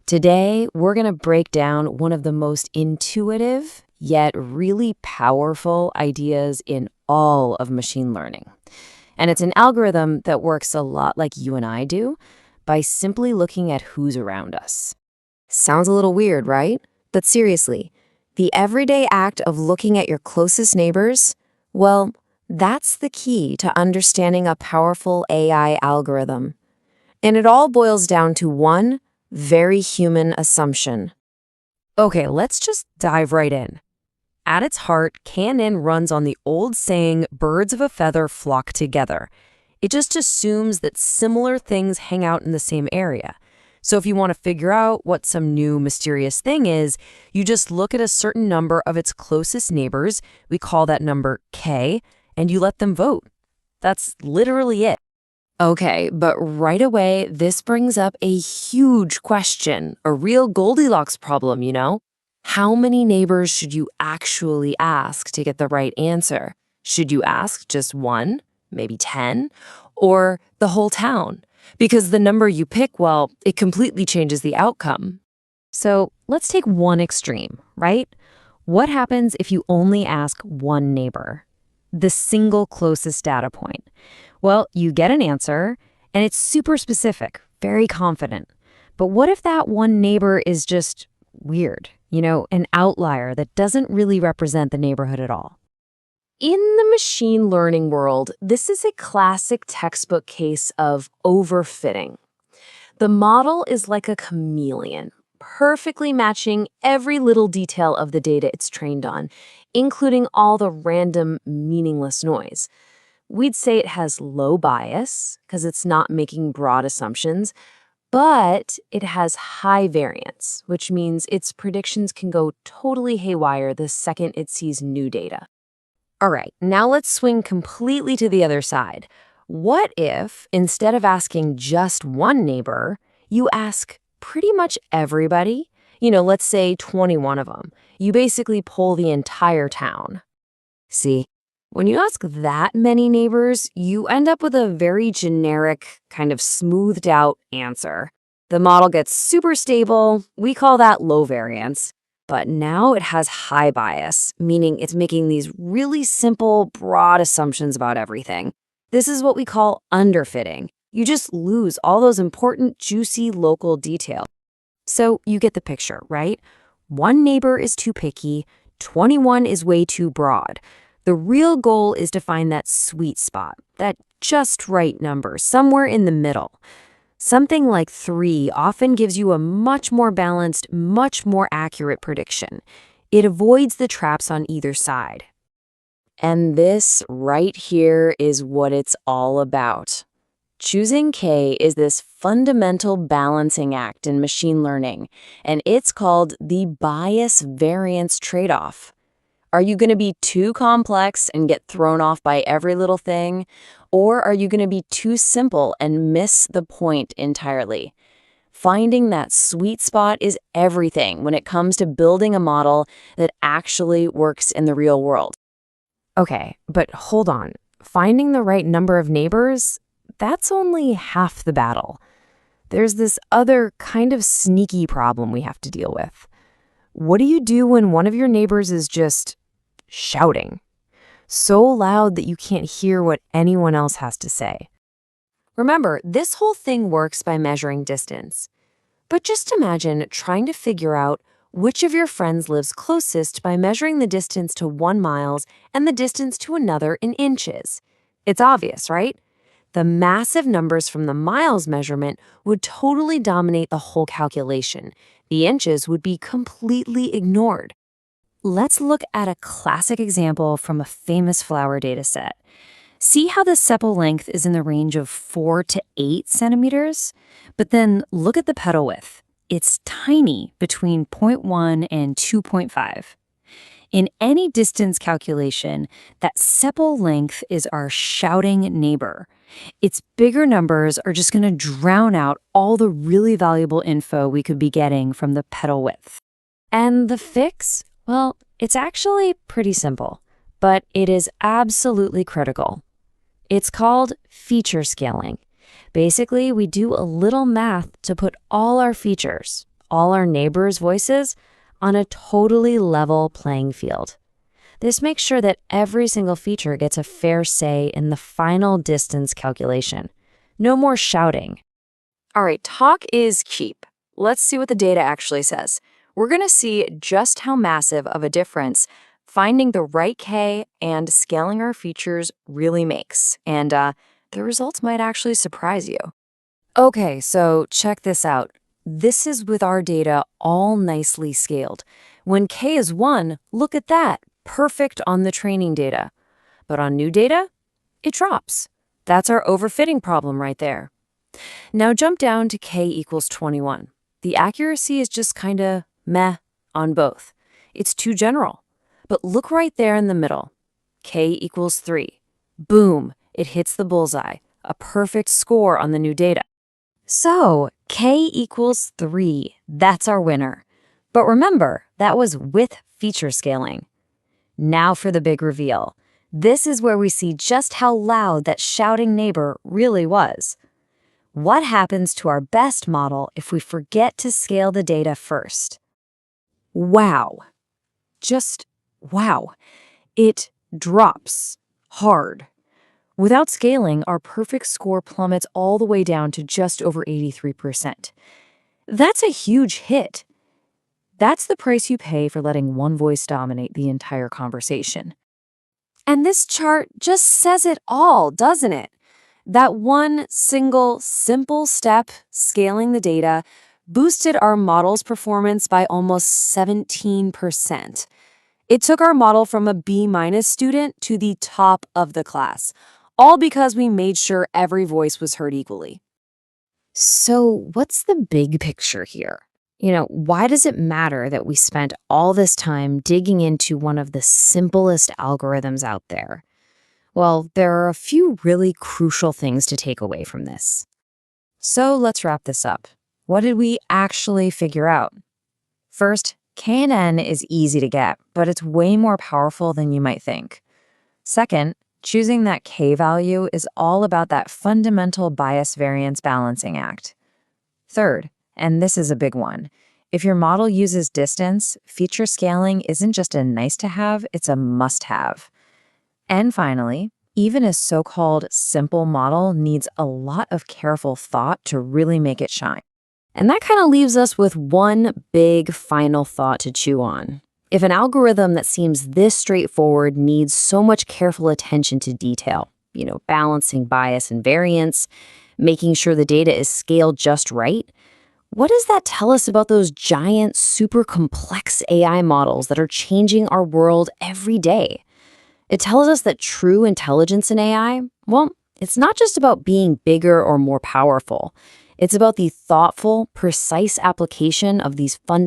Today, we're going to break down one of the most intuitive yet really powerful ideas in all of machine learning. And it's an algorithm that works a lot like you and I do by simply looking at who's around us. Sounds a little weird, right? But seriously, the everyday act of looking at your closest neighbors, well, that's the key to understanding a powerful AI algorithm. And it all boils down to one very human assumption. Okay, let's just dive right in. At its heart, KNN runs on the old saying, birds of a feather flock together. It just assumes that similar things hang out in the same area. So if you want to figure out what some new mysterious thing is, you just look at a certain number of its closest neighbors, we call that number K, and you let them vote. That's literally it. Okay, but right away, this brings up a huge question, a real Goldilocks problem, you know? How many neighbors should you actually ask to get the right answer? Should you ask just one, maybe 10, or the whole town? Because the number you pick, well, it completely changes the outcome. So let's take one extreme, right? What happens if you only ask one neighbor? The single closest data point. Well, you get an answer, and it's super specific, very confident. But what if that one neighbor is just weird, an outlier that doesn't really represent the neighborhood at all? In the machine learning world, this is a classic textbook case of overfitting. The model is like a chameleon, perfectly matching every little detail of the data it's trained on, including all the random, meaningless noise. We'd say it has low bias because it's not making broad assumptions, but it has high variance, which means its predictions can go totally haywire the second it sees new data. All right, now let's swing completely to the other side. What if, instead of asking just one neighbor, you ask pretty much everybody? Let's say 21 of them. You basically poll the entire town. See? When you ask that many neighbors, you end up with a very generic, kind of smoothed out answer. The model gets super stable. We call that low variance. But now it has high bias, meaning it's making these really simple, broad assumptions about everything. This is what we call underfitting. You just lose all those important, juicy local details. So you get the picture, right? One neighbor is too picky, 21 is way too broad. The real goal is to find that sweet spot, that just right number, somewhere in the middle. Something like 3 often gives you a much more balanced, much more accurate prediction. It avoids the traps on either side. And this right here is what it's all about. Choosing K is this fundamental balancing act in machine learning, and it's called the bias-variance trade-off. Are you going to be too complex and get thrown off by every little thing? Or are you going to be too simple and miss the point entirely? Finding that sweet spot is everything when it comes to building a model that actually works in the real world. Okay, but hold on. Finding the right number of neighbors, that's only half the battle. There's this other kind of sneaky problem we have to deal with. What do you do when one of your neighbors is just shouting? So loud that you can't hear what anyone else has to say. Remember, this whole thing works by measuring distance. But just imagine trying to figure out which of your friends lives closest by measuring the distance to 1 mile and the distance to another in inches. It's obvious, right? The massive numbers from the miles measurement would totally dominate the whole calculation. The inches would be completely ignored. Let's look at a classic example from a famous flower dataset. See how the sepal length is in the range of 4 to 8 centimeters? But then look at the petal width. It's tiny, between 0.1 and 2.5. In any distance calculation, that sepal length is our shouting neighbor. Its bigger numbers are just going to drown out all the really valuable info we could be getting from the petal width. And the fix? Well, it's actually pretty simple, but it is absolutely critical. It's called feature scaling. Basically, we do a little math to put all our features, all our neighbors' voices on a totally level playing field. This makes sure that every single feature gets a fair say in the final distance calculation. No more shouting. All right, talk is cheap. Let's see what the data actually says. We're going to see just how massive of a difference finding the right K and scaling our features really makes. And the results might actually surprise you. Okay, so check this out. This is with our data all nicely scaled. When K is 1, look at that, perfect on the training data. But on new data, it drops. That's our overfitting problem right there. Now jump down to K equals 21. The accuracy is just kind of meh on both. It's too general. But look right there in the middle. K equals 3. Boom, it hits the bullseye. A perfect score on the new data. So, K equals 3. That's our winner. But remember, that was with feature scaling. Now for the big reveal. This is where we see just how loud that shouting neighbor really was. What happens to our best model if we forget to scale the data first? Wow. Just wow. It drops hard. Without scaling, our perfect score plummets all the way down to just over 83%. That's a huge hit. That's the price you pay for letting one voice dominate the entire conversation. And this chart just says it all, doesn't it? That one single, simple step, scaling the data, boosted our model's performance by almost 17%. It took our model from a B- student to the top of the class, all because we made sure every voice was heard equally. So what's the big picture here? Why does it matter that we spent all this time digging into one of the simplest algorithms out there? Well, there are a few really crucial things to take away from this. So let's wrap this up. What did we actually figure out? First, K&N is easy to get, but it's way more powerful than you might think. Second, choosing that K value is all about that fundamental bias variance balancing act. Third, and this is a big one, if your model uses distance, feature scaling isn't just a nice-to-have, it's a must-have. And finally, even a so-called simple model needs a lot of careful thought to really make it shine. And that kind of leaves us with one big final thought to chew on. If an algorithm that seems this straightforward needs so much careful attention to detail, balancing bias and variance, making sure the data is scaled just right, what does that tell us about those giant, super complex AI models that are changing our world every day? It tells us that true intelligence in AI, well, it's not just about being bigger or more powerful. It's about the thoughtful, precise application of these fundamental